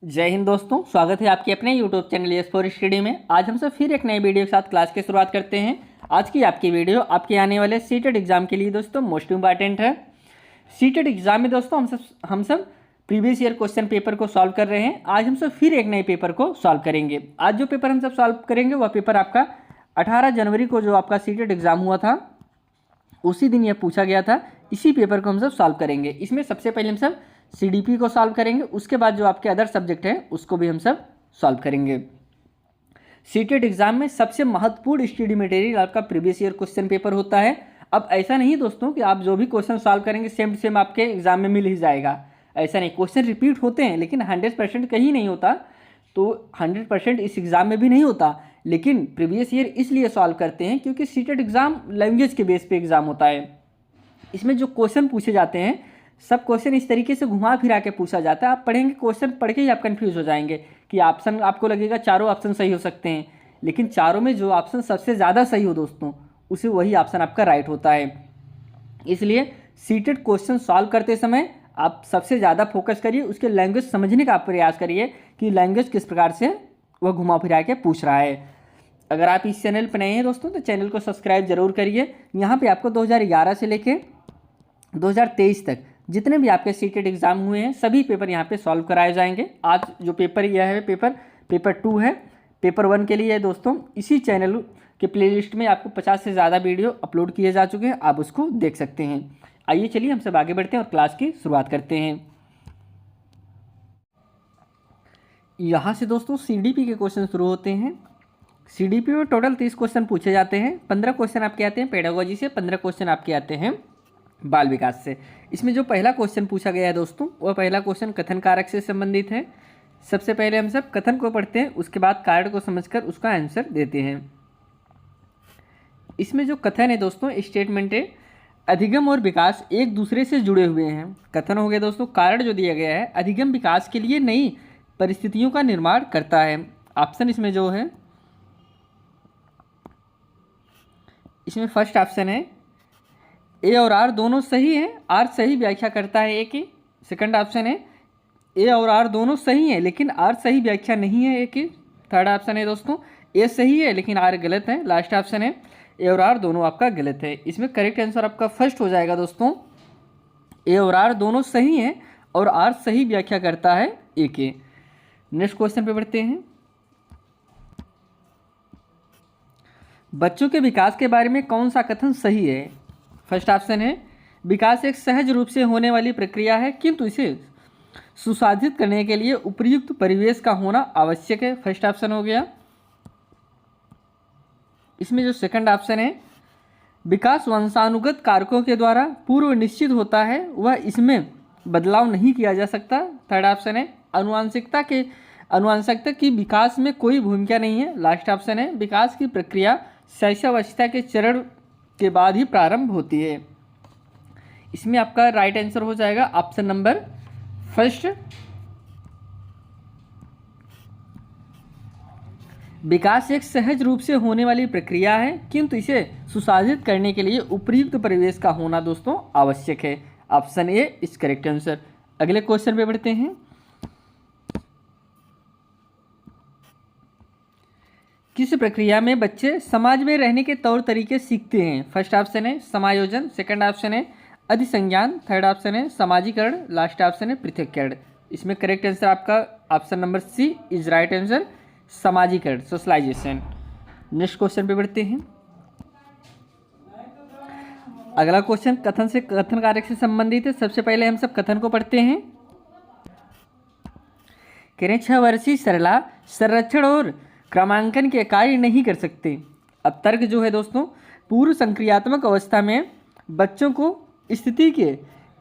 जय हिंद दोस्तों, स्वागत है आपके अपने YouTube channel yes for study में। आज हम सब फिर एक नए वीडियो के साथ क्लास की शुरुआत करते हैं। आज की आपकी वीडियो आपके आने वाले सीटेट एग्जाम के लिए दोस्तों मोस्ट इंपॉर्टेंट है। सीटेट एग्जाम में दोस्तों हम सब प्रीवियस ईयर क्वेश्चन पेपर को सॉल्व कर रहे हैं। आज हम सब फिर एक नए पेपर को सॉल्व करेंगे। आज जो पेपर हम सब सॉल्व करेंगे वह पेपर आपका 18 जनवरी को जो आपका सीटेट एग्जाम हुआ था उसी दिन यह पूछा गया था। इसी पेपर को हम सब सॉल्व करेंगे। इसमें सबसे पहले हम सब सीडीपी को सॉल्व करेंगे, उसके बाद जो आपके अदर सब्जेक्ट हैं उसको भी हम सब सॉल्व करेंगे। सीटेट एग्जाम में सबसे महत्वपूर्ण स्टडी मटेरियल आपका प्रीवियस ईयर क्वेश्चन पेपर होता है। अब ऐसा नहीं दोस्तों कि आप जो भी क्वेश्चन सॉल्व करेंगे सेम टू सेम आपके एग्जाम में मिल ही जाएगा। ऐसा नहीं, क्वेश्चन रिपीट होते हैं लेकिन 100% कहीं नहीं होता, तो 100% इस एग्ज़ाम में भी नहीं होता। लेकिन प्रीवियस ईयर इसलिए सॉल्व करते हैं क्योंकि सीटेट एग्ज़ाम लैंग्वेज के बेस पे एग्ज़ाम होता है। इसमें जो क्वेश्चन पूछे जाते हैं सब क्वेश्चन इस तरीके से घुमा फिरा के पूछा जाता है। आप पढ़ेंगे क्वेश्चन पढ़ के ही आप कंफ्यूज हो जाएंगे कि ऑप्शन आपको लगेगा चारों ऑप्शन सही हो सकते हैं, लेकिन चारों में जो ऑप्शन सबसे ज़्यादा सही हो दोस्तों उसे वही ऑप्शन आपका राइट होता है। इसलिए सीटेट क्वेश्चन सॉल्व करते समय आप सबसे ज़्यादा फोकस करिए, उसके लैंग्वेज समझने का प्रयास करिए कि लैंग्वेज किस प्रकार से वह घुमा फिरा के पूछ रहा है। अगर आप इस चैनल पर नए हैं दोस्तों तो चैनल को सब्सक्राइब जरूर करिए। यहाँ पे आपको 2011 से लेके 2023 तक जितने भी आपके सीटेट एग्जाम हुए हैं सभी पेपर यहाँ पे सॉल्व कराए जाएंगे। आज जो पेपर यह है पेपर 2 है, पेपर 1 के लिए है दोस्तों। इसी चैनल के प्लेलिस्ट में आपको 50 से ज़्यादा वीडियो अपलोड किए जा चुके हैं, आप उसको देख सकते हैं। आइए चलिए हम सब आगे बढ़ते हैं और क्लास की शुरुआत करते हैं। यहाँ से दोस्तों सीडीपी के क्वेश्चन शुरू होते हैं। सीडीपी में टोटल 30 क्वेश्चन पूछे जाते हैं। 15 क्वेश्चन आपके आते हैं पेडागोजी से, 15 क्वेश्चन आपके आते हैं बाल विकास से। इसमें जो पहला क्वेश्चन पूछा गया है दोस्तों वह पहला क्वेश्चन कथन कारक से संबंधित है। सबसे पहले हम सब कथन को पढ़ते हैं, उसके बाद कारक को समझकर उसका आंसर देते हैं। इसमें जो कथन है दोस्तों स्टेटमेंट है, अधिगम और विकास एक दूसरे से जुड़े हुए हैं। कथन हो गया दोस्तों, कारण जो दिया गया है अधिगम विकास के लिए नई परिस्थितियों का निर्माण करता है। ऑप्शन इसमें जो है, इसमें फर्स्ट ऑप्शन है ए और आर दोनों सही हैं, आर सही व्याख्या करता है ए की। सेकंड ऑप्शन है ए और आर दोनों सही हैं लेकिन आर सही व्याख्या नहीं है ए की। थर्ड ऑप्शन है दोस्तों ए सही है लेकिन आर गलत है। लास्ट ऑप्शन है ए और आर दोनों आपका गलत है। इसमें करेक्ट आंसर आपका फर्स्ट हो जाएगा दोस्तों, ए और आर दोनों सही हैं और आर सही व्याख्या करता है ए के। नेक्स्ट क्वेश्चन पे बढ़ते हैं। बच्चों के विकास के बारे में कौन सा कथन सही है? फर्स्ट ऑप्शन है विकास एक सहज रूप से होने वाली प्रक्रिया है किंतु इसे सुसाधित करने के लिए उपयुक्त परिवेश का होना आवश्यक है। फर्स्ट ऑप्शन हो गया। इसमें जो सेकंड ऑप्शन है विकास वंशानुगत कारकों के द्वारा पूर्व निश्चित होता है, वह इसमें बदलाव नहीं किया जा सकता। थर्ड ऑप्शन है अनुवांशिकता की विकास में कोई भूमिका नहीं है। लास्ट ऑप्शन है विकास की प्रक्रिया शैशवावस्था के चरण के बाद ही प्रारंभ होती है। इसमें आपका राइट आंसर हो जाएगा ऑप्शन नंबर फर्स्ट, विकास एक सहज रूप से होने वाली प्रक्रिया है किंतु इसे सुसाधित करने के लिए उपयुक्त परिवेश का होना दोस्तों आवश्यक है। Option A is correct answer. अगले क्वेश्चन पे बढ़ते हैं। किस प्रक्रिया में बच्चे समाज में रहने के तौर तरीके सीखते हैं? फर्स्ट ऑप्शन है समायोजन, सेकंड ऑप्शन है अधिसंज्ञान, थर्ड ऑप्शन है समाजीकरण, लास्ट ऑप्शन है पृथक्करण। इसमें करेक्ट आंसर आपका option number C is right answer, समाजीकरण, सोशलाइजेशन। नेक्स्ट क्वेश्चन पे बढ़ते हैं। अगला क्वेश्चन कथन कारक से संबंधित है। सबसे पहले हम सब कथन को पढ़ते हैं। कह रहे 6 वर्षीय सरला संरक्षण और क्रमांकन के कार्य नहीं कर सकते। अब तर्क जो है दोस्तों, पूर्व संक्रियात्मक अवस्था में बच्चों को स्थिति के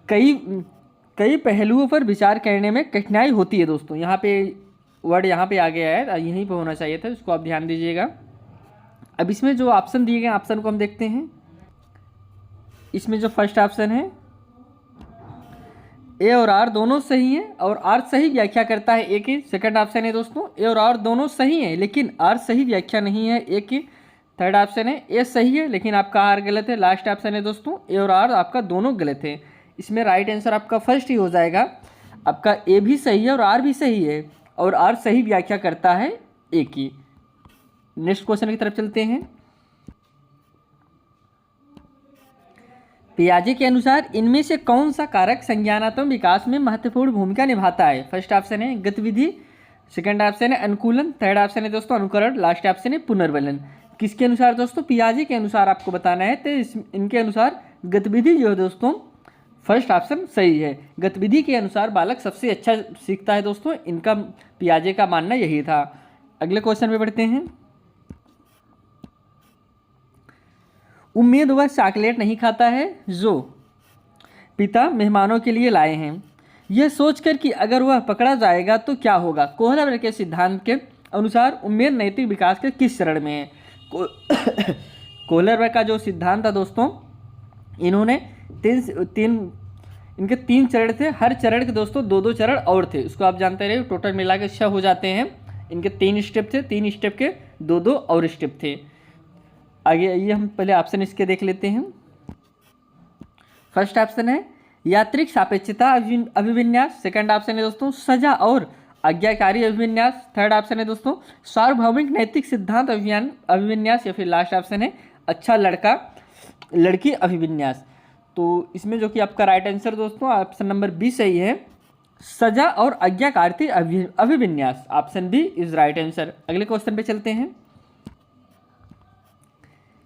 कई पहलुओं पर विचार करने में कठिनाई होती है। दोस्तों यहाँ पे वर्ड यहाँ पे आ गया है, यहीं पे होना चाहिए था, इसको आप ध्यान दीजिएगा। अब इसमें जो ऑप्शन दिए गए ऑप्शन को हम देखते हैं। इसमें जो फर्स्ट ऑप्शन है ए और आर दोनों सही हैं और आर सही व्याख्या करता है ए की। सेकंड ऑप्शन है दोस्तों ए और आर दोनों सही हैं लेकिन आर सही व्याख्या नहीं है ए की। थर्ड ऑप्शन है ए सही है लेकिन आपका आर गलत है। लास्ट ऑप्शन है दोस्तों ए और आर आपका दोनों गलत है। इसमें राइट आंसर आपका फर्स्ट ही हो जाएगा, आपका ए भी सही है और आर भी सही है। और आर सही व्याख्या करता है ए की। नेक्स्ट क्वेश्चन की तरफ चलते हैं। पियाजे के अनुसार इनमें से कौन सा कारक संज्ञानात्मक विकास में महत्वपूर्ण भूमिका निभाता है? फर्स्ट ऑप्शन है गतिविधि, सेकंड ऑप्शन है अनुकूलन, थर्ड ऑप्शन है दोस्तों अनुकरण, लास्ट ऑप्शन है पुनर्बलन। किसके अनुसार दोस्तों? पियाजे के अनुसार आपको बताना है। तो इनके अनुसार गतिविधि जो है दोस्तों, फर्स्ट ऑप्शन सही है। गतिविधि के अनुसार बालक सबसे अच्छा सीखता है दोस्तों, इनका पियाजे का मानना यही था। अगले क्वेश्चन पे बढ़ते हैं। उम्मीद वह चॉकलेट नहीं खाता है जो पिता मेहमानों के लिए लाए हैं, यह सोचकर कि अगर वह पकड़ा जाएगा तो क्या होगा। कोहलर के सिद्धांत के अनुसार उम्मीद नैतिक विकास के किस चरण में है? कोहलर का जो सिद्धांत था दोस्तों, इन्होंने इनके 3 चरण थे। हर चरण के दोस्तों 2-2 चरण और थे, उसको आप जानते रहे। टोटल मिला के 6 हो जाते हैं। इनके 3 स्टेप थे, 3 स्टेप के 2-2 और स्टेप थे। आगे ये हम पहले ऑप्शन इसके देख लेते हैं। फर्स्ट ऑप्शन है यात्रिक सापेक्षता अभिविन्यास, सेकंड ऑप्शन है दोस्तों सजा और आज्ञाकारी अभिविन्यास, थर्ड ऑप्शन है दोस्तों सार्वभौमिक नैतिक सिद्धांत अभिविन्यास, या फिर लास्ट ऑप्शन है अच्छा लड़का लड़की अभिविन्यास। तो इसमें जो कि आपका राइट आंसर दोस्तों ऑप्शन नंबर बी सही है, सजा और आज्ञाकारी अभिविन्यास। Option B is right answer. अगले क्वेश्चन पे चलते हैं।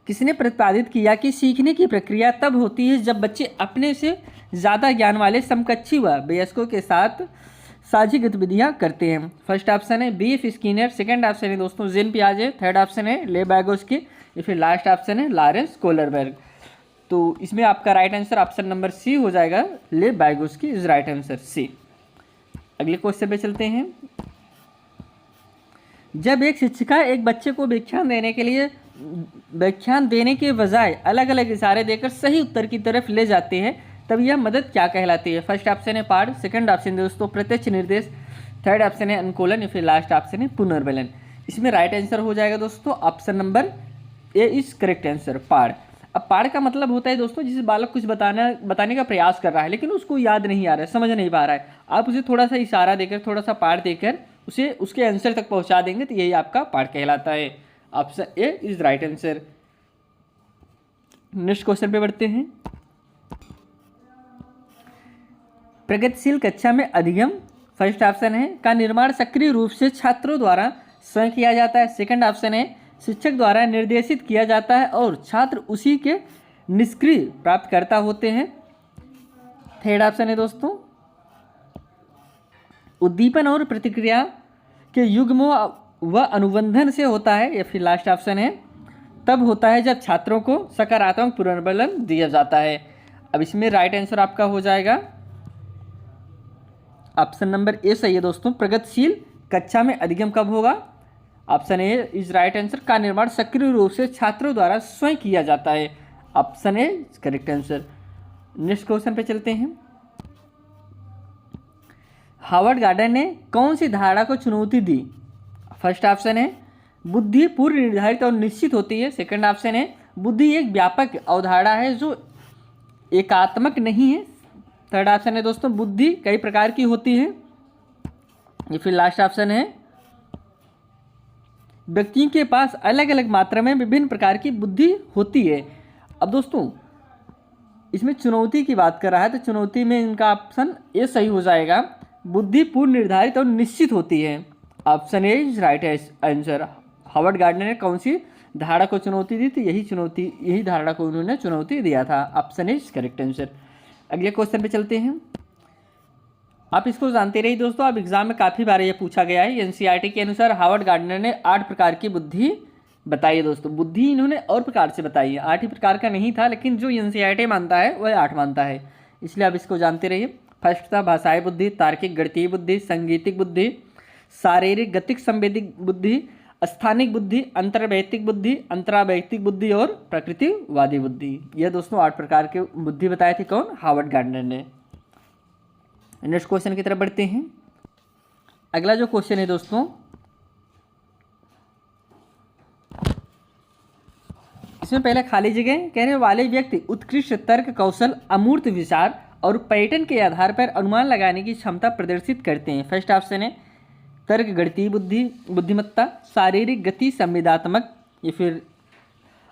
किसने प्रतिपादित किया कि सीखने की प्रक्रिया तब होती है जब बच्चे अपने से ज़्यादा ज्ञान वाले समकक्षी व वयस्कों के साथ साझी गतिविधियाँ करते हैं? फर्स्ट ऑप्शन है B F Skinner, second option है दोस्तों जेन पियाजे, थर्ड ऑप्शन है ले बैगोस्की, या फिर लास्ट ऑप्शन है लॉरेंस कोहलरबर्ग। तो इसमें आपका right answer option number C हो जाएगा, Lev Vygotsky is right answer C. अगले क्वेश्चन पे चलते हैं। जब एक शिक्षिका एक बच्चे को व्याख्यान देने के बजाय अलग अलग इशारे देकर सही उत्तर की तरफ ले जाते हैं, तब यह मदद क्या कहलाती है? फर्स्ट ऑप्शन है पाठ, सेकंड ऑप्शन दोस्तों प्रत्यक्ष निर्देश, थर्ड ऑप्शन है अनुकूलन, या फिर लास्ट ऑप्शन है पुनर्बलन। इसमें राइट आंसर हो जाएगा दोस्तों option number A is correct answer, पाठ। अब पाठ का मतलब होता है दोस्तों जिसे बालक कुछ बताने का प्रयास कर रहा है लेकिन उसको याद नहीं आ रहा है, समझ नहीं पा रहा है। आप उसे थोड़ा सा इशारा देकर, थोड़ा सा पाठ देकर उसे उसके आंसर तक पहुंचा देंगे तो यही आपका पाठ कहलाता है। Option A is right answer. Next question पे बढ़ते हैं। प्रगतिशील कक्षा में अधिगम, फर्स्ट ऑप्शन है का निर्माण सक्रिय रूप से छात्रों द्वारा स्वयं किया जाता है, सेकंड ऑप्शन है शिक्षक द्वारा निर्देशित किया जाता है और छात्र उसी के निष्क्रिय प्राप्तकर्ता होते हैं, थर्ड ऑप्शन है दोस्तों उद्दीपन और प्रतिक्रिया के युग्म व अनुबंधन से होता है, या फिर लास्ट ऑप्शन है तब होता है जब छात्रों को सकारात्मक पुनर्बलन दिया जाता है। अब इसमें राइट आंसर आपका हो जाएगा ऑप्शन नंबर ए सही है दोस्तों। प्रगतिशील कक्षा में अधिगम कब होगा? Option A is right answer का निर्माण सक्रिय रूप से छात्रों द्वारा स्वयं किया जाता है, option A correct answer. Next question पे चलते हैं। हावर्ड गार्डनर ने कौन सी धारणा को चुनौती दी? फर्स्ट ऑप्शन है बुद्धि पूर्व निर्धारित और निश्चित होती है, सेकंड ऑप्शन है बुद्धि एक व्यापक अवधारणा है जो एकात्मक नहीं है, थर्ड ऑप्शन है दोस्तों बुद्धि कई प्रकार की होती है, या फिर लास्ट ऑप्शन है व्यक्तियों के पास अलग अलग मात्रा में विभिन्न प्रकार की बुद्धि होती है। अब दोस्तों इसमें चुनौती की बात कर रहा है तो चुनौती में इनका ऑप्शन ए सही हो जाएगा, बुद्धि पूर्व निर्धारित और निश्चित होती है, option A is right answer. Howard Gardner ने कौन सी धारणा को चुनौती दी थी? यही धारणा को उन्होंने चुनौती दिया था, option A is correct answer. अगले क्वेश्चन पे चलते हैं। आप इसको जानते रहिए दोस्तों, अब एग्जाम में काफ़ी बार ये पूछा गया है। एनसीईआरटी के अनुसार हावर्ड गार्डनर ने 8 प्रकार की बुद्धि बताई है दोस्तों। बुद्धि इन्होंने और प्रकार से बताई है, 8 ही प्रकार का नहीं था, लेकिन जो एनसीईआरटी मानता है वह 8 मानता है, इसलिए आप इसको जानते रहिए। फर्स्ट था भाषाई बुद्धि, तार्किक गणितीय बुद्धि, संगीतिक बुद्धि, शारीरिक गतिक संवेदिक बुद्धि, स्थानिक बुद्धि, अंतर्वैयक्तिक बुद्धि, अंतरावैयक्तिक बुद्धि और प्रकृतिवादी बुद्धि। यह दोस्तों 8 प्रकार के बुद्धि बताए थे कौन? हावर्ड गार्डनर ने। नेक्स्ट क्वेश्चन की तरफ बढ़ते हैं। अगला जो क्वेश्चन है दोस्तों, इसमें पहले खाली जगह कहने वाले व्यक्ति उत्कृष्ट तर्क कौशल, अमूर्त विचार और पैटर्न के आधार पर अनुमान लगाने की क्षमता प्रदर्शित करते हैं। फर्स्ट ऑप्शन है तर्क गणितीय बुद्धिमत्ता, शारीरिक गति संवेदात्मक, या फिर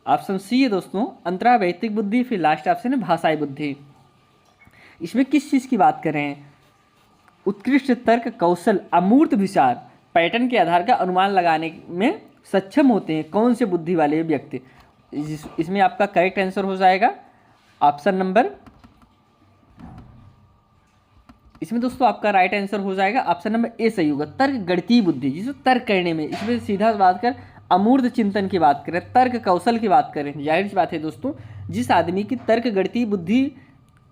ऑप्शन सी है दोस्तों अंतरावैयक्तिक बुद्धि, फिर लास्ट ऑप्शन है भाषाई बुद्धि। इसमें किस चीज़ की बात कर रहे हैं? उत्कृष्ट तर्क कौशल, अमूर्त विचार, पैटर्न के आधार का अनुमान लगाने में सक्षम होते हैं कौन से बुद्धि वाले व्यक्ति? इसमें आपका करेक्ट आंसर हो जाएगा ऑप्शन नंबर, इसमें दोस्तों आपका राइट आंसर हो जाएगा ऑप्शन नंबर ए सही होगा। तर्क गणितीय बुद्धि, जिसमें तर्क करने में, इसमें सीधा बात कर अमूर्त चिंतन की बात करें, तर्क कौशल की बात करें, जाहिर सी बात है दोस्तों जिस आदमी की तर्क गणितीय बुद्धि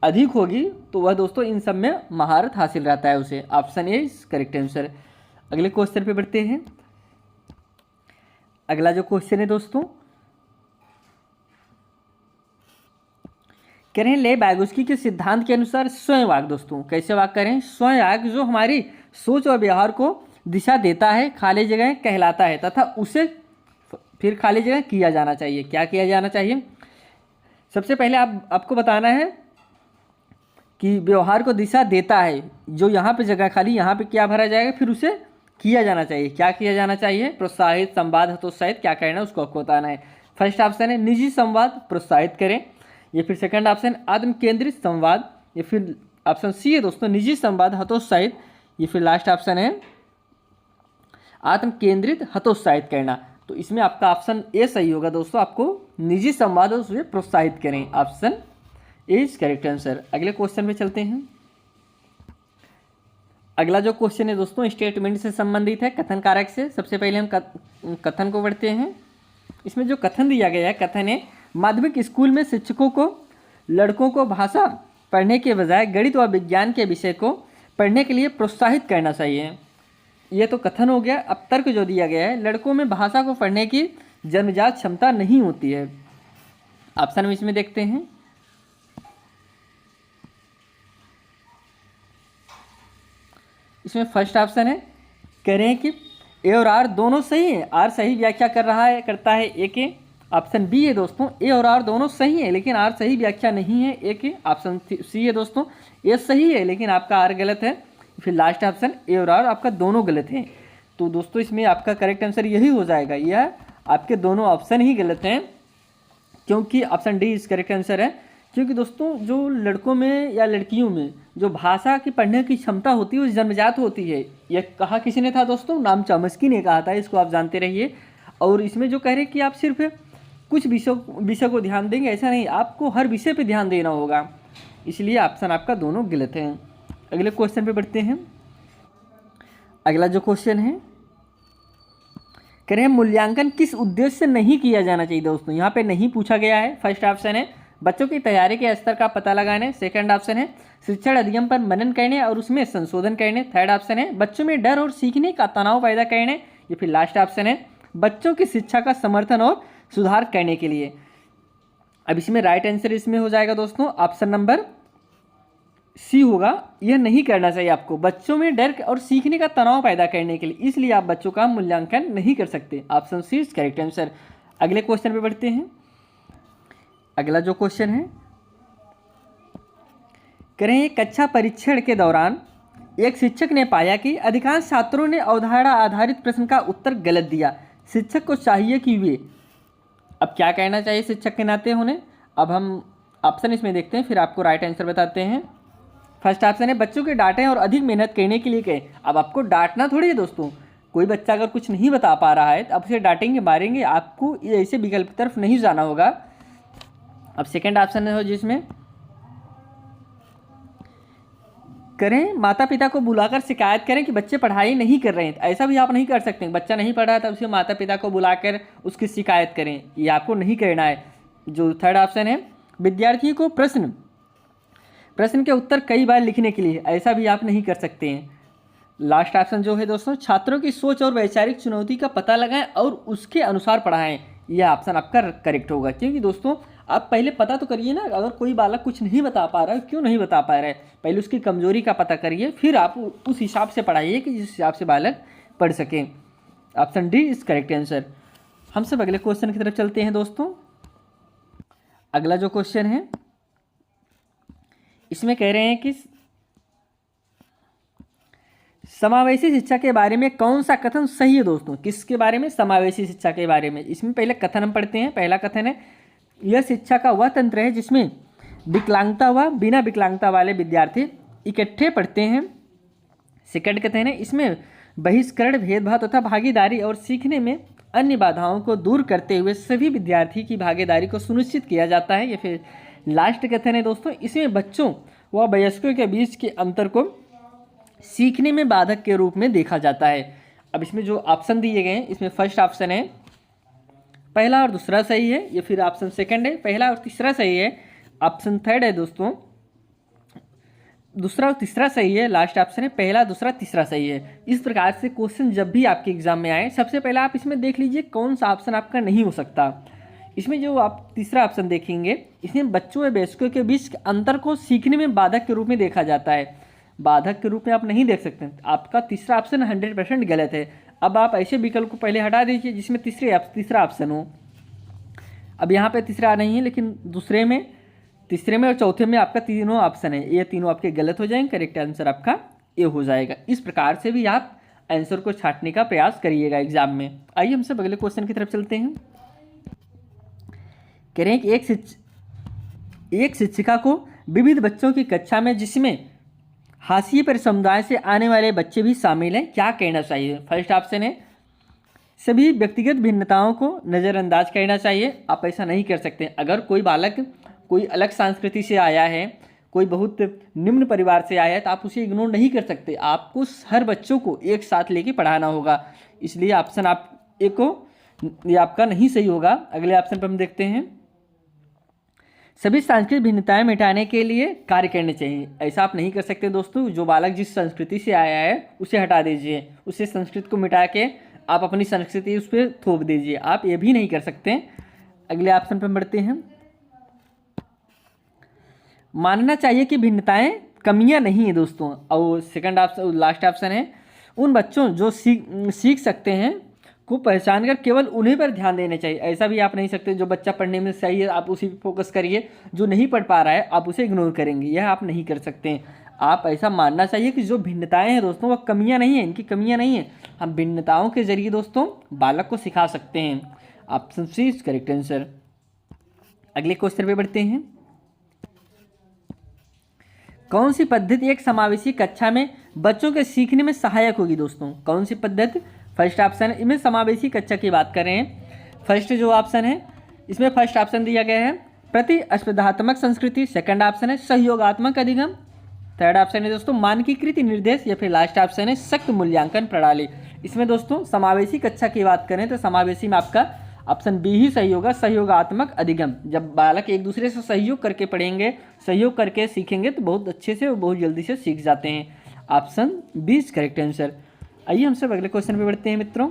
अधिक होगी तो वह दोस्तों इन सब में महारत हासिल रहता है उसे। Option A is correct answer. अगले क्वेश्चन पे बढ़ते हैं। अगला जो क्वेश्चन है दोस्तों कह रहे हैं ले बैगोस्की के सिद्धांत के अनुसार स्वयं वाक, दोस्तों कैसे वाक करें? स्वयं वाक जो हमारी सोच और व्यवहार को दिशा देता है, खाली जगह कहलाता है तथा उसे फिर खाली जगह किया जाना चाहिए। क्या किया जाना चाहिए? सबसे पहले आपको बताना है कि व्यवहार को दिशा देता है, जो यहाँ पे जगह खाली, यहाँ पे क्या भरा जाएगा, फिर उसे किया जाना चाहिए। क्या किया जाना चाहिए? प्रोत्साहित, संवाद, हतोत्साहित, क्या करना है उसको आपको बताना है। फर्स्ट ऑप्शन है निजी संवाद प्रोत्साहित करें, या फिर सेकंड ऑप्शन आत्म केंद्रित संवाद, या फिर ऑप्शन सी है दोस्तों निजी संवाद हतोत्साहित, या फिर लास्ट ऑप्शन है आत्म केंद्रित हतोत्साहित करना। तो इसमें आपका ऑप्शन ए सही होगा दोस्तों, आपको निजी संवाद और उसे प्रोत्साहित करें। Option A is correct answer. अगले क्वेश्चन पे चलते हैं। अगला जो क्वेश्चन है दोस्तों स्टेटमेंट से संबंधित है, कथन कारक से। सबसे पहले हम कथन को पढ़ते हैं। इसमें जो कथन दिया गया है, कथन है माध्यमिक स्कूल में शिक्षकों को लड़कों को भाषा पढ़ने के बजाय गणित व विज्ञान के विषय को पढ़ने के लिए प्रोत्साहित करना चाहिए। ये तो कथन हो गया। अब तर्क जो दिया गया है, लड़कों में भाषा को पढ़ने की जन्मजात क्षमता नहीं होती है। ऑप्शन में इसमें देखते हैं। इसमें फर्स्ट ऑप्शन है, कह रहे हैं कि ए और आर दोनों सही है, आर सही व्याख्या करता है ए के। ऑप्शन बी है दोस्तों ए और आर दोनों सही है लेकिन आर सही व्याख्या नहीं है ए के। ऑप्शन सी है दोस्तों ए सही है लेकिन आपका आर गलत है। फिर लास्ट ऑप्शन ए और आर आपका दोनों गलत हैं। तो दोस्तों इसमें आपका करेक्ट आंसर यही हो जाएगा, यह आपके दोनों ऑप्शन ही गलत हैं, क्योंकि ऑप्शन डी इस करेक्ट आंसर है। क्योंकि दोस्तों जो लड़कों में या लड़कियों में जो भाषा की पढ़ने की क्षमता होती है वो जन्मजात होती है। यह कहा किसी ने था दोस्तों? नाम चॉम्स्की ने कहा था, इसको आप जानते रहिए। और इसमें जो कह रहे हैं कि आप सिर्फ कुछ विषय को ध्यान देंगे, ऐसा नहीं, आपको हर विषय पे ध्यान देना होगा। इसलिए ऑप्शन आपका दोनों गलत हैं। अगले क्वेश्चन पे बढ़ते हैं। अगला जो क्वेश्चन है, कह रहे हैं मूल्यांकन किस उद्देश्य से नहीं किया जाना चाहिए? दोस्तों यहाँ पे नहीं पूछा गया है। फर्स्ट ऑप्शन है बच्चों की तैयारी के स्तर का पता लगाने। सेकंड ऑप्शन है शिक्षण अधिगम पर मनन करने और उसमें संशोधन करने। थर्ड ऑप्शन है बच्चों में डर और सीखने का तनाव पैदा करने। या फिर लास्ट ऑप्शन है बच्चों की शिक्षा का समर्थन और सुधार करने के लिए। अब इसमें राइट आंसर इसमें हो जाएगा दोस्तों ऑप्शन नंबर सी होगा। यह नहीं करना चाहिए आपको, बच्चों में डर और सीखने का तनाव पैदा करने के लिए, इसलिए आप बच्चों का मूल्यांकन नहीं कर सकते। Option C is correct answer. अगले क्वेश्चन पे बढ़ते हैं। अगला जो क्वेश्चन है, कह रहे हैं कक्षा परीक्षण के दौरान एक शिक्षक ने पाया कि अधिकांश छात्रों ने अवधारणा आधारित प्रश्न का उत्तर गलत दिया। शिक्षक को चाहिए कि वे, अब क्या कहना चाहिए शिक्षक के नाते होने? अब हम ऑप्शन इसमें देखते हैं, फिर आपको राइट आंसर बताते हैं। फर्स्ट ऑप्शन है बच्चों के डांटें और अधिक मेहनत करने के लिए कहें। अब आपको डांटना थोड़ी है दोस्तों, कोई बच्चा अगर कुछ नहीं बता पा रहा है तो आप उसे डांटेंगे, मारेंगे, आपको ऐसे विकल्प की तरफ नहीं जाना होगा। अब सेकंड ऑप्शन है जिसमें करें माता पिता को बुलाकर शिकायत करें कि बच्चे पढ़ाई नहीं कर रहे हैं। ऐसा भी आप नहीं कर सकते, बच्चा नहीं पढ़ रहा था उसके माता पिता को बुलाकर उसकी शिकायत करें, ये आपको नहीं करना है। जो थर्ड ऑप्शन है विद्यार्थी को प्रश्न के उत्तर कई बार लिखने के लिए, ऐसा भी आप नहीं कर सकते हैं। लास्ट ऑप्शन जो है दोस्तों छात्रों की सोच और वैचारिक चुनौती का पता लगाएं और उसके अनुसार पढ़ाएं, यह ऑप्शन आपका करेक्ट होगा। क्योंकि दोस्तों आप पहले पता तो करिए ना, अगर कोई बालक कुछ नहीं बता पा रहा है, क्यों नहीं बता पा रहा है, पहले उसकी कमजोरी का पता करिए, फिर आप उस हिसाब से पढ़ाइए कि जिस हिसाब से बालक पढ़ सके। Option D is correct answer. हम सब अगले क्वेश्चन की तरफ चलते हैं दोस्तों। अगला जो क्वेश्चन है इसमें कह रहे हैं कि समावेशी शिक्षा के बारे में कौन सा कथन सही है दोस्तों? किसके बारे में? समावेशी शिक्षा के बारे में। इसमें पहले कथन हम पढ़ते हैं। पहला कथन है, यह शिक्षा का वह तंत्र है जिसमें विकलांगता व बिना विकलांगता वाले विद्यार्थी इकट्ठे पढ़ते हैं। सेकंड कथन है, इसमें बहिष्करण, भेदभाव तथा भागीदारी और सीखने में अन्य बाधाओं को दूर करते हुए सभी विद्यार्थी की भागीदारी को सुनिश्चित किया जाता है। या फिर लास्ट कथन है दोस्तों, इसमें बच्चों व वयस्कों के बीच के अंतर को सीखने में बाधक के रूप में देखा जाता है। अब इसमें जो ऑप्शन दिए गए हैं, इसमें फर्स्ट ऑप्शन है पहला और दूसरा सही है, या फिर ऑप्शन सेकंड है पहला और तीसरा सही है, ऑप्शन थर्ड है दोस्तों दूसरा और तीसरा सही है, लास्ट ऑप्शन है पहला दूसरा तीसरा सही है। इस प्रकार से क्वेश्चन जब भी आपके एग्जाम में आए, सबसे पहले आप इसमें देख लीजिए कौन सा ऑप्शन आपका नहीं हो सकता। इसमें जो आप तीसरा ऑप्शन देखेंगे, इसमें बच्चों व वयस्कों के बीच अंतर को सीखने में बाधक के रूप में देखा जाता है। बाधक के रूप में आप नहीं देख सकते, आपका तीसरा ऑप्शन 100% गलत है। अब आप ऐसे विकल्प को पहले हटा दीजिए जिसमें तीसरा ऑप्शन हो। अब यहाँ पे तीसरा नहीं है, लेकिन दूसरे में, तीसरे में और चौथे में आपका तीनों ऑप्शन है, ये तीनों आपके गलत हो जाएंगे, करेक्ट आंसर आपका ए हो जाएगा। इस प्रकार से भी आप आंसर को छांटने का प्रयास करिएगा एग्जाम में। आइए हम सब अगले क्वेश्चन की तरफ चलते हैं। कह रहे हैं कि एक शिक्षिका को विविध बच्चों की कक्षा में जिसमें हाशिए पर समुदाय से आने वाले बच्चे भी शामिल हैं, क्या कहना चाहिए? फर्स्ट ऑप्शन है, सभी व्यक्तिगत भिन्नताओं को नज़रअंदाज करना चाहिए। आप ऐसा नहीं कर सकते। अगर कोई बालक कोई अलग संस्कृति से आया है, कोई बहुत निम्न परिवार से आया है, तो आप उसे इग्नोर नहीं कर सकते। आपको हर बच्चों को एक साथ लेके पढ़ाना होगा। इसलिए ऑप्शन आप ए को, ये आपका नहीं सही होगा। अगले ऑप्शन पर हम देखते हैं, सभी सांस्कृतिक भिन्नताएं मिटाने के लिए कार्य करने चाहिए। ऐसा आप नहीं कर सकते दोस्तों। जो बालक जिस संस्कृति से आया है उसे हटा दीजिए, उसे संस्कृत को मिटा के आप अपनी संस्कृति उस पर थोप दीजिए, आप ये भी नहीं कर सकते। अगले ऑप्शन पर बढ़ते हैं, मानना चाहिए कि भिन्नताएं कमियां नहीं है दोस्तों। और सेकंड ऑप्शन, लास्ट ऑप्शन है, उन बच्चों जो सीख सकते हैं को पहचान कर केवल उन्हीं पर ध्यान देना चाहिए। ऐसा भी आप नहीं सकते, जो बच्चा पढ़ने में सही है आप उसी पर फोकस करिए, जो नहीं पढ़ पा रहा है आप उसे इग्नोर करेंगे, यह आप नहीं कर सकते। आप ऐसा मानना चाहिए कि जो भिन्नताएं हैं दोस्तों वह कमियां नहीं है, इनकी कमियां नहीं है। हम भिन्नताओं के जरिए दोस्तों बालक को सिखा सकते हैं। Option C is correct answer. अगले क्वेश्चन पे बढ़ते हैं, कौन सी पद्धति एक समावेशी कक्षा में बच्चों के सीखने में सहायक होगी दोस्तों? कौन सी पद्धति? फर्स्ट ऑप्शन है, इसमें समावेशी कक्षा की बात कर रहे हैं। फर्स्ट जो ऑप्शन है, इसमें फर्स्ट ऑप्शन दिया गया है प्रतिस्पर्धात्मक संस्कृति। सेकंड ऑप्शन है सहयोगात्मक अधिगम। थर्ड ऑप्शन है दोस्तों मानकीकृत निर्देश। या फिर लास्ट ऑप्शन है सख्त मूल्यांकन प्रणाली। इसमें दोस्तों समावेशी कक्षा की बात करें तो समावेशी में आपका ऑप्शन बी ही सही होगा, सहयोगात्मक अधिगम। जब बालक एक दूसरे से सहयोग करके पढ़ेंगे, सहयोग करके सीखेंगे तो बहुत अच्छे से और बहुत जल्दी से सीख जाते हैं। Option B is correct answer. आइए हम सब अगले क्वेश्चन पे बढ़ते हैं मित्रों।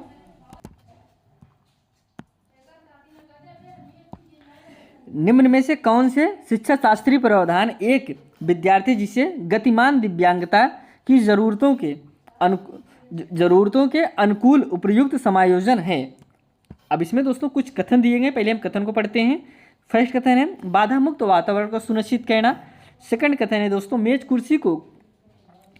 निम्न में से कौन से शिक्षा शास्त्रीय प्रावधान एक विद्यार्थी जिसे गतिमान दिव्यांगता की जरूरतों के अनुकूल उपयुक्त समायोजन है? अब इसमें दोस्तों कुछ कथन दिए गए, पहले हम कथन को पढ़ते हैं। फर्स्ट कथन है बाधा मुक्त वातावरण को सुनिश्चित करना। सेकंड कथन है दोस्तों मेज कुर्सी को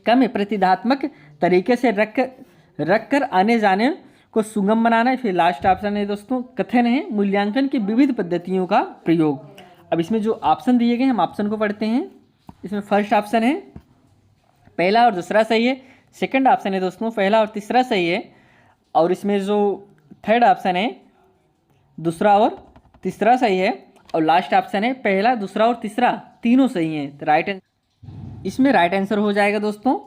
कम प्रतिधात्मक तरीके से रख कर आने जाने को सुगम बनाना। फिर लास्ट ऑप्शन है दोस्तों कथन है मूल्यांकन की विविध पद्धतियों का प्रयोग। अब इसमें जो ऑप्शन दिए गए हम ऑप्शन को पढ़ते हैं। इसमें फर्स्ट ऑप्शन है पहला और दूसरा सही है। सेकंड ऑप्शन है दोस्तों पहला और तीसरा सही है। और इसमें जो थर्ड ऑप्शन है दूसरा और तीसरा सही है। और लास्ट ऑप्शन है पहला दूसरा और तीसरा तीनों सही हैं। तो राइट, इसमें राइट आंसर हो जाएगा दोस्तों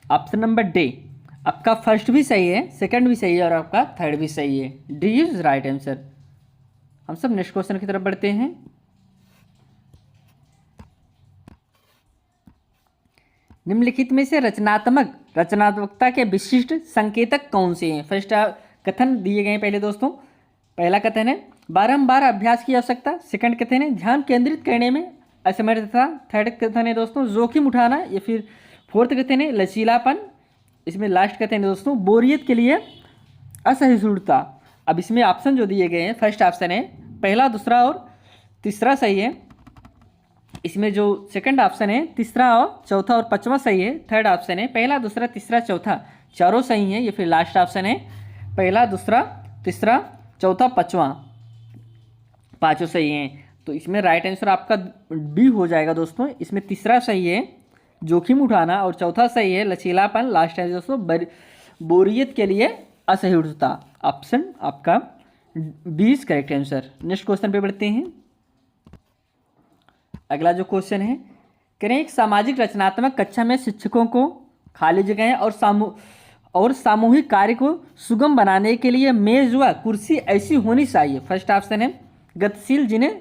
ऑप्शन नंबर डी। आपका फर्स्ट भी सही है, सेकंड भी सही है और आपका थर्ड भी सही है। D is right answer. हम सब नेक्स्ट क्वेश्चन की तरफ बढ़ते हैं। निम्नलिखित में से रचनात्मकता के विशिष्ट संकेतक कौन से हैं? फर्स्ट कथन दिए गए पहले दोस्तों। पहला कथन है बारंबार अभ्यास की आवश्यकता। सेकंड कथन है ध्यान केंद्रित करने में असमर्थता। थर्ड कथन है दोस्तों जोखिम उठाना। या फिर फोर्थ कथन है लचीलापन। इसमें लास्ट कथन है दोस्तों बोरियत के लिए असहिष्णुता। अब इसमें ऑप्शन जो दिए गए हैं फर्स्ट ऑप्शन है पहला दूसरा और तीसरा सही है। इसमें जो सेकंड ऑप्शन है, तीसरा और चौथा और पांचवा सही है। थर्ड ऑप्शन है पहला दूसरा तीसरा चौथा चारों सही है। ये फिर लास्ट ऑप्शन है पहला दूसरा तीसरा चौथा पांचवा पांचों सही हैं। तो इसमें राइट आंसर आपका बी हो जाएगा दोस्तों। इसमें तीसरा सही है जोखिम उठाना, और चौथा सही है लचीलापन। लास्ट है दोस्तों बोरियत के लिए असहिष्णुता। ऑप्शन आपका B is correct answer. Next question पे बढ़ते हैं। अगला जो क्वेश्चन है, करें एक सामाजिक रचनात्मक कक्षा में शिक्षकों को खाली जगह और सामूहिक कार्य को सुगम बनाने के लिए मेज व कुर्सी ऐसी होनी चाहिए। फर्स्ट ऑप्शन है गतिशील जिन्हें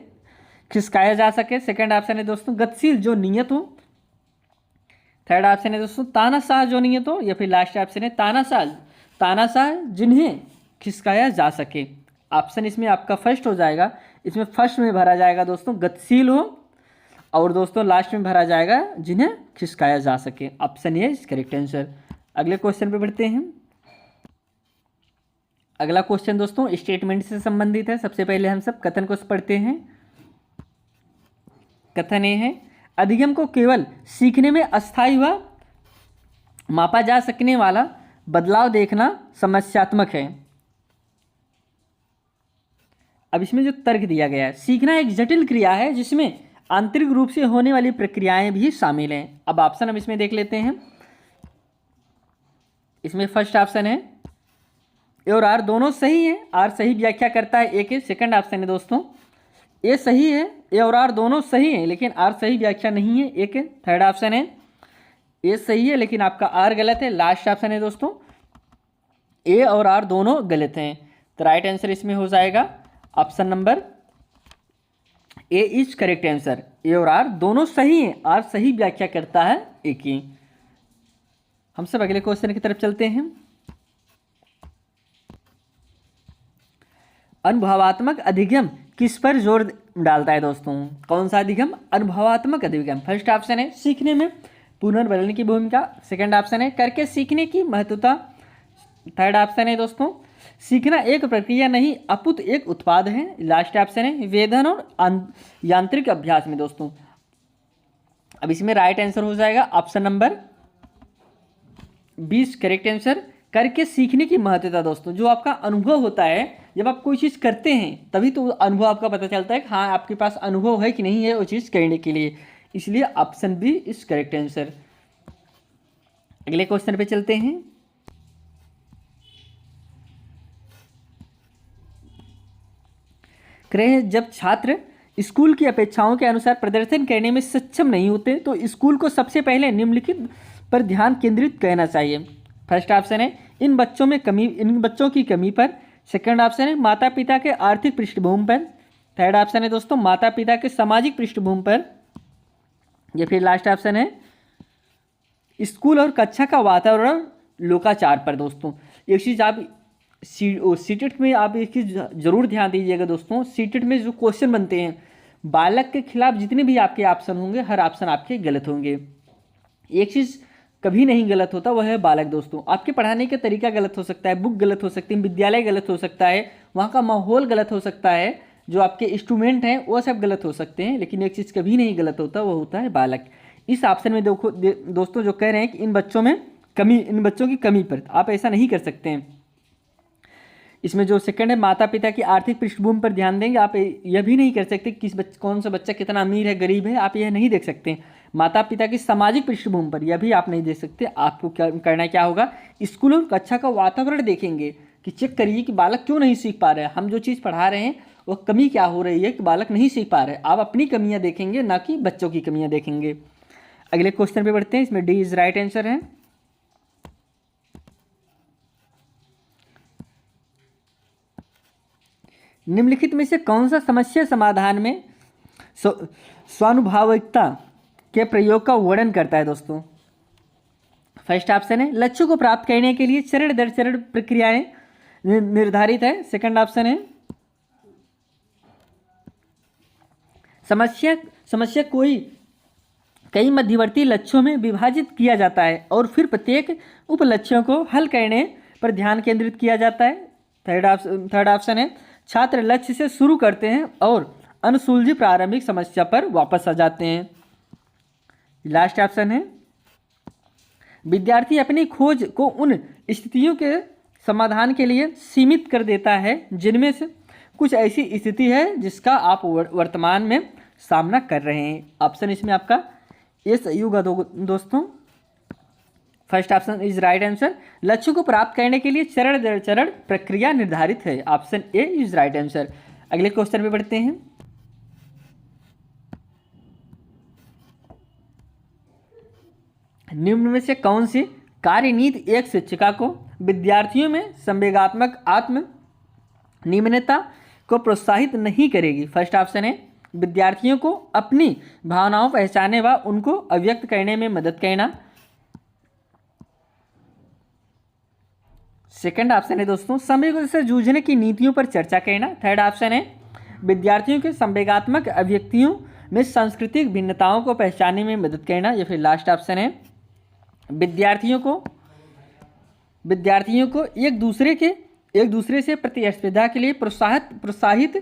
खिसकाया जा सके। सेकंड ऑप्शन है दोस्तों गतिशील जो नियत हो। थर्ड ऑप्शन है दोस्तों तानाशाह जो नियत हो। या फिर लास्ट ऑप्शन है तानाशाह जिन्हें खिसकाया जा सके। ऑप्शन इसमें आपका फर्स्ट हो जाएगा। इसमें फर्स्ट में भरा जाएगा दोस्तों गतिशील हो, और दोस्तों लास्ट में भरा जाएगा जिन्हें खिसकाया जा सके। ऑप्शन ये इज करेक्ट आंसर। अगले क्वेश्चन पे बढ़ते हैं। अगला क्वेश्चन दोस्तों स्टेटमेंट से संबंधित है। सबसे पहले हम सब कथन को पढ़ते हैं। कथन ये है, अधिगम को केवल सीखने में अस्थायी व मापा जा सकने वाला बदलाव देखना समस्यात्मक है। अब इसमें जो तर्क दिया गया है, सीखना एक जटिल क्रिया है जिसमें आंतरिक रूप से होने वाली प्रक्रियाएं भी शामिल हैं। अब ऑप्शन हम इसमें देख लेते हैं। इसमें फर्स्ट ऑप्शन है ए और आर दोनों सही है। आर सही व्याख्या करता है ए के। सेकंड ऑप्शन है दोस्तों ए सही है, ए और आर दोनों सही है, लेकिन आर सही व्याख्या नहीं है ए के। थर्ड ऑप्शन है ए सही है लेकिन आपका आर गलत है। लास्ट ऑप्शन है दोस्तों ए और आर दोनों गलत हैं। तो राइट आंसर इसमें हो जाएगा option number A is correct answer. A और आर दोनों सही हैं, आर सही व्याख्या करता है ए की। हम सब अगले क्वेश्चन की तरफ चलते हैं। अनुभवात्मक अधिगम किस पर जोर डालता है दोस्तों? कौन सा अधिगम? अनुभवात्मक अधिगम। फर्स्ट ऑप्शन है सीखने में पुनर्बदलने की भूमिका। सेकंड ऑप्शन है करके सीखने की महत्वता। थर्ड ऑप्शन है दोस्तों सीखना एक प्रक्रिया नहीं अपितु एक उत्पाद है। लास्ट ऑप्शन है वेधन और यांत्रिक अभ्यास में दोस्तों। अब इसमें राइट आंसर हो जाएगा ऑप्शन नंबर 20 करेक्ट आंसर। करके सीखने की महत्वता दोस्तों, जो आपका अनुभव होता है जब आप कोई चीज़ करते हैं तभी तो अनुभव आपका पता चलता है कि हाँ आपके पास अनुभव है कि नहीं है वो चीज़ करने के लिए। इसलिए option B is correct answer. अगले क्वेश्चन पे चलते हैं। जब छात्र स्कूल की अपेक्षाओं के अनुसार प्रदर्शन करने में सक्षम नहीं होते तो स्कूल को सबसे पहले निम्नलिखित पर ध्यान केंद्रित करना चाहिए। फर्स्ट ऑप्शन है इन बच्चों की कमी पर। सेकंड ऑप्शन है माता पिता के आर्थिक पृष्ठभूमि पर। थर्ड ऑप्शन है दोस्तों माता पिता के सामाजिक पृष्ठभूमि पर। या फिर लास्ट ऑप्शन है स्कूल और कक्षा का वातावरण लोकाचार पर। दोस्तों एक चीज़ आप सीटेट में आप एक चीज़ जरूर ध्यान दीजिएगा दोस्तों, सीटेट में जो क्वेश्चन बनते हैं बालक के खिलाफ जितने भी आपके ऑप्शन होंगे हर ऑप्शन आपके गलत होंगे। एक चीज़ कभी नहीं गलत होता वह है बालक दोस्तों। आपके पढ़ाने का तरीका गलत हो सकता है, बुक गलत हो सकती है, विद्यालय गलत हो सकता है, वहाँ का माहौल गलत हो सकता है, जो आपके इंस्ट्रूमेंट हैं वो सब गलत हो सकते हैं, लेकिन एक चीज़ कभी नहीं गलत होता वो होता है बालक। इस ऑप्शन में देखो दोस्तों जो कह रहे हैं कि इन बच्चों की कमी पर आप ऐसा नहीं कर सकते हैं। इसमें जो सेकंड है माता पिता की आर्थिक पृष्ठभूमि पर ध्यान देंगे। आप यह भी नहीं कर सकते कौन सा बच्चा कितना अमीर है गरीब है, आप यह नहीं देख सकते। माता पिता की सामाजिक पृष्ठभूमि पर यह भी आप नहीं देख सकते। आपको क्या करना क्या होगा, स्कूल और कक्षा का वातावरण देखेंगे कि चेक करिए कि बालक क्यों नहीं सीख पा रहे हैं, हम जो चीज़ पढ़ा रहे हैं वो कमी क्या हो रही है कि बालक नहीं सीख पा रहे। आप अपनी कमियाँ देखेंगे ना कि बच्चों की कमियाँ देखेंगे। अगले क्वेश्चन पे बढ़ते हैं। इसमें डी इज राइट आंसर है। निम्नलिखित में से कौन सा समस्या समाधान में स्वानुभाविकता के प्रयोग का वर्णन करता है दोस्तों? फर्स्ट ऑप्शन है लक्ष्य को प्राप्त करने के लिए चरण दर चरण प्रक्रियाएं निर्धारित है। सेकंड ऑप्शन है समस्या कई मध्यवर्ती लक्ष्यों में विभाजित किया जाता है और फिर प्रत्येक उप लक्ष्यों को हल करने पर ध्यान केंद्रित किया जाता है। थर्ड ऑप्शन है छात्र लक्ष्य से शुरू करते हैं और अनसुलझी प्रारंभिक समस्या पर वापस आ जाते हैं। लास्ट ऑप्शन है विद्यार्थी अपनी खोज को उन स्थितियों के समाधान के लिए सीमित कर देता है जिनमें से कुछ ऐसी स्थिति है जिसका आप वर्तमान में सामना कर रहे हैं। ऑप्शन इसमें आपका ये सही होगा दोस्तों। First option is right answer. लक्ष्य को प्राप्त करने के लिए चरण दर चरण प्रक्रिया निर्धारित है। Option A is right answer. अगले क्वेश्चन पे बढ़ते हैं। निम्न में से कौन सी कार्यनीति एक शिक्षिका को विद्यार्थियों में संवेगात्मक आत्म निम्नता को प्रोत्साहित नहीं करेगी? फर्स्ट ऑप्शन है विद्यार्थियों को अपनी भावनाओं पहचानने व उनको अभिव्यक्त करने में मदद करना। सेकंड ऑप्शन है दोस्तों संवेग से जूझने की नीतियों पर चर्चा करना। थर्ड ऑप्शन है विद्यार्थियों के संवेगात्मक अभिव्यक्तियों में सांस्कृतिक भिन्नताओं को पहचानने में मदद करना। या फिर लास्ट ऑप्शन है विद्यार्थियों को एक दूसरे से प्रतिस्पर्धा के लिए प्रोत्साहित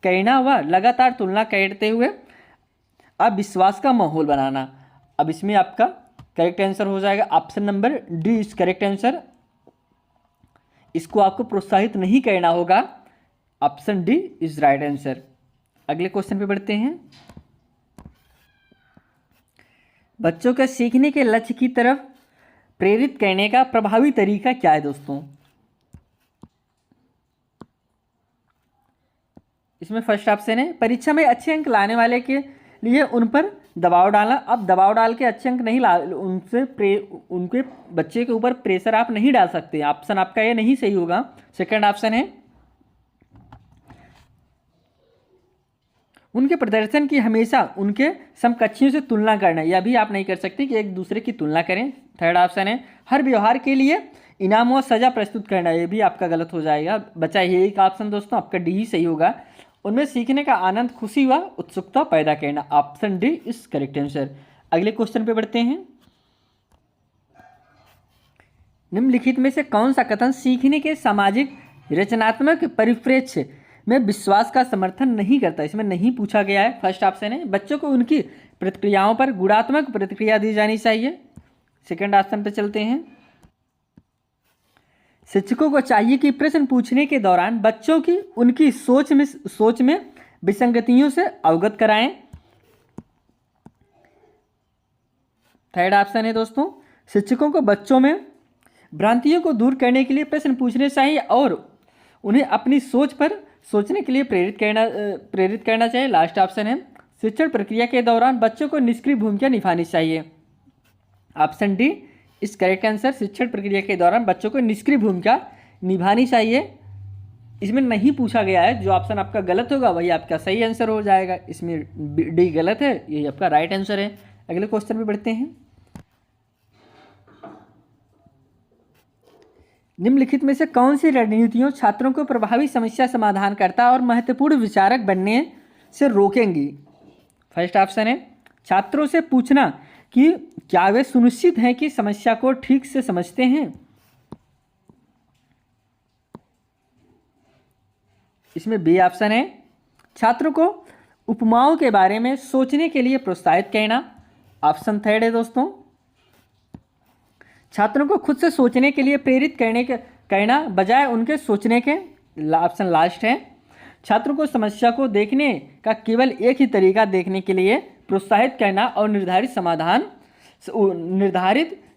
करना व लगातार तुलना करते हुए अविश्वास का माहौल बनाना। अब इसमें आपका करेक्ट आंसर हो जाएगा option number D is correct answer. इसको आपको प्रोत्साहित नहीं करना होगा। Option D is right answer. अगले क्वेश्चन पे बढ़ते हैं। बच्चों के सीखने के लक्ष्य की तरफ प्रेरित करने का प्रभावी तरीका क्या है दोस्तों? इसमें फर्स्ट ऑप्शन है परीक्षा में अच्छे अंक लाने वाले के लिए उन पर दबाव डालना। अब दबाव डाल के अच्छे अंक नहीं ला उनके बच्चे के ऊपर प्रेशर आप नहीं डाल सकते। ऑप्शन आपका ये नहीं सही होगा। सेकंड ऑप्शन है उनके प्रदर्शन की हमेशा उनके समकक्षियों से तुलना करना। यह भी आप नहीं कर सकते कि एक दूसरे की तुलना करें। थर्ड ऑप्शन है हर व्यवहार के लिए इनाम व सजा प्रस्तुत करना। ये भी आपका गलत हो जाएगा। बचा ये एक ऑप्शन दोस्तों आपका डी ही सही होगा। उनमें सीखने का आनंद, खुशी व उत्सुकता पैदा करना। Option D is correct answer. अगले क्वेश्चन पे बढ़ते हैं। निम्नलिखित में से कौन सा कथन सीखने के सामाजिक रचनात्मक परिप्रेक्ष्य में विश्वास का समर्थन नहीं करता? इसमें नहीं पूछा गया है। फर्स्ट ऑप्शन है बच्चों को उनकी प्रतिक्रियाओं पर गुणात्मक प्रतिक्रिया दी जानी चाहिए। सेकंड ऑप्शन पे चलते हैं। शिक्षकों को चाहिए कि प्रश्न पूछने के दौरान बच्चों की उनकी सोच में विसंगतियों से अवगत कराएं। थर्ड ऑप्शन है दोस्तों शिक्षकों को बच्चों में भ्रांतियों को दूर करने के लिए प्रश्न पूछने चाहिए और उन्हें अपनी सोच पर सोचने के लिए प्रेरित करना चाहिए। लास्ट ऑप्शन है शिक्षण प्रक्रिया के दौरान बच्चों को निष्क्रिय भूमिका निभानी चाहिए। ऑप्शन डी इस करेक्ट आंसर। शिक्षण प्रक्रिया के दौरान बच्चों को निष्क्रिय भूमिका निभानी चाहिए। इसमें नहीं पूछा गया है। जो ऑप्शन आपका गलत होगा वही आपका सही आंसर हो जाएगा। इसमें डी गलत है, यही आपका राइट आंसर है। अगले क्वेश्चन पे बढ़ते हैं। निम्नलिखित में से कौन सी रणनीतियों छात्रों को प्रभावी समस्या समाधानकर्ता और महत्वपूर्ण विचारक बनने से रोकेंगी? फर्स्ट ऑप्शन है छात्रों से पूछना कि क्या वे सुनिश्चित हैं कि समस्या को ठीक से समझते हैं। इसमें बी ऑप्शन है छात्रों को उपमाओं के बारे में सोचने के लिए प्रोत्साहित करना। ऑप्शन थर्ड है दोस्तों छात्रों को खुद से सोचने के लिए प्रेरित करना बजाय उनके सोचने के। ऑप्शन लास्ट है छात्रों को समस्या को देखने का केवल एक ही तरीका देखने के लिए प्रोत्साहित करना और निर्धारित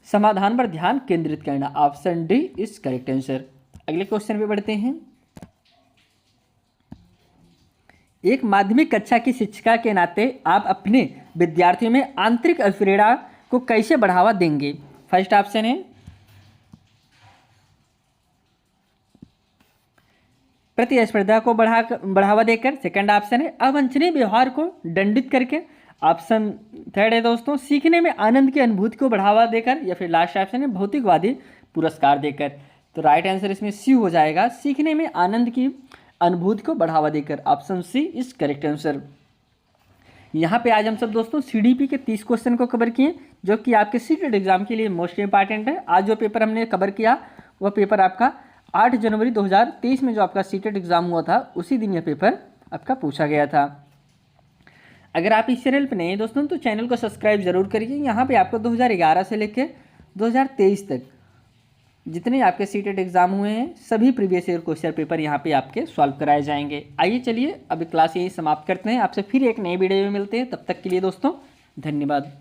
समाधान पर ध्यान केंद्रित करना। Option D is correct answer. अगले क्वेश्चन पे बढ़ते हैं। एक माध्यमिक कक्षा की शिक्षिका के नाते आप अपने विद्यार्थियों में आंतरिक अभिप्रेरणा को कैसे बढ़ावा देंगे? फर्स्ट ऑप्शन है प्रतिस्पर्धा को बढ़ावा देकर। सेकंड ऑप्शन है अवांछनीय व्यवहार को दंडित करके। ऑप्शन थर्ड है दोस्तों सीखने में आनंद की अनुभूति को बढ़ावा देकर। या फिर लास्ट ऑप्शन है भौतिकवादी पुरस्कार देकर। तो राइट आंसर इसमें सी हो जाएगा, सीखने में आनंद की अनुभूति को बढ़ावा देकर। Option C is correct answer. यहाँ पे आज हम सब दोस्तों सीडीपी के 30 क्वेश्चन को कवर किए जो कि आपके सीटेट एग्जाम के लिए मोस्ट इंपॉर्टेंट है। आज जो पेपर हमने कवर किया वह पेपर आपका 8 जनवरी 2023 में जो आपका सीटेट एग्जाम हुआ था उसी दिन यह पेपर आपका पूछा गया था। अगर आप इस चैनल पर नए हैं दोस्तों तो चैनल को सब्सक्राइब जरूर करिए। यहाँ पे आपको 2011 से लेकर 2023 तक जितने आपके सीटेट एग्जाम हुए हैं सभी प्रीवियस ईयर क्वेश्चन पेपर यहाँ पे आपके सॉल्व कराए जाएंगे। आइए चलिए अभी क्लास यही समाप्त करते हैं, आपसे फिर एक नए वीडियो में मिलते हैं। तब तक के लिए दोस्तों धन्यवाद।